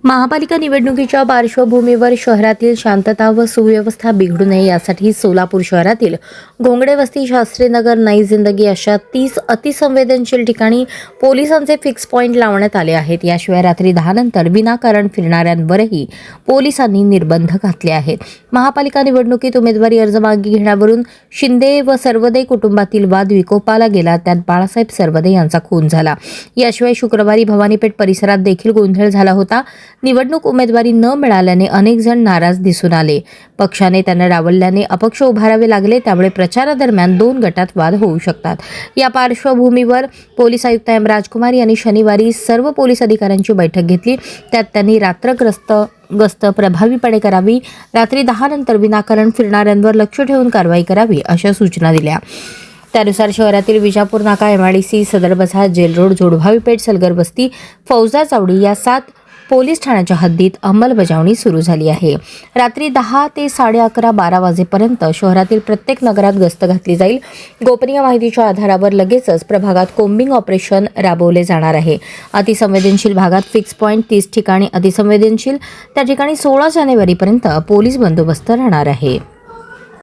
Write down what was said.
महापालिका निवडणुकीच्या पार्श्वभूमीवर शहरातील शांतता व सुव्यवस्था बिघडू नये यासाठी सोलापूर शहरातील घोंगडे वस्ती, शास्त्रीनगर, नई जिंदगी अशा 30 अतिसंवेदनशील ठिकाणी पोलिसांचे फिक्स पॉईंट लावण्यात आले आहेत। याशिवाय रात्री 10 नंतर विनाकारण फिरणाऱ्यांवरही पोलिसांनी निर्बंध घातले आहेत। महापालिका निवडणुकीत उमेदवारी अर्ज मागे घेण्यावरून शिंदे व सर्वदे कुटुंबातील वाद विकोपाला गेला, त्यात बाळासाहेब सर्वदे यांचा खून झाला। याशिवाय शुक्रवारी भवानीपेठ परिसरात देखील गोंधळ झाला होता। निवडणूक उमेदवारी न मिळाल्याने अनेक जण नाराज दिसून आले। पक्षाने त्यांना डावलल्याने अपक्ष उभारावे लागले, त्यामुळे प्रचारादरम्यान 2 गटात वाद होऊ शकतात। या पार्श्वभूमीवर पोलीस आयुक्त एम राजकुमार यांनी शनिवारी सर्व पोलीस अधिकाऱ्यांची बैठक घेतली। त्यात त्यांनी रात्रग्रस्त गस्त प्रभावीपणे करावी, रात्री 10 नंतर विनाकारण फिरणाऱ्यांवर लक्ष ठेवून कारवाई करावी अशा सूचना दिल्या। त्यानुसार शहरातील विजापूर नाका, MIDC, सदर बाजार, जेल रोड, जोडभावी पेठ, सलगर वस्ती, फौजा चावडी या 7 पोलीस ठाण्याच्या हद्दीत अंमलबजावणी सुरू झाली आहे। रात्री 10 ते 11:30 12 वाजेपर्यंत शहरातील प्रत्येक नगरात गस्त घातली जाईल। गोपनीय माहितीच्या आधारावर लगेचच प्रभागात कोम्बिंग ऑपरेशन राबवले जाणार आहे। अतिसंवेदनशील भागात फिक्स पॉईंट 30 ठिकाणी अतिसंवेदनशील, त्या ठिकाणी 16 जानेवारीपर्यंत पोलीस बंदोबस्त राहणार आहे।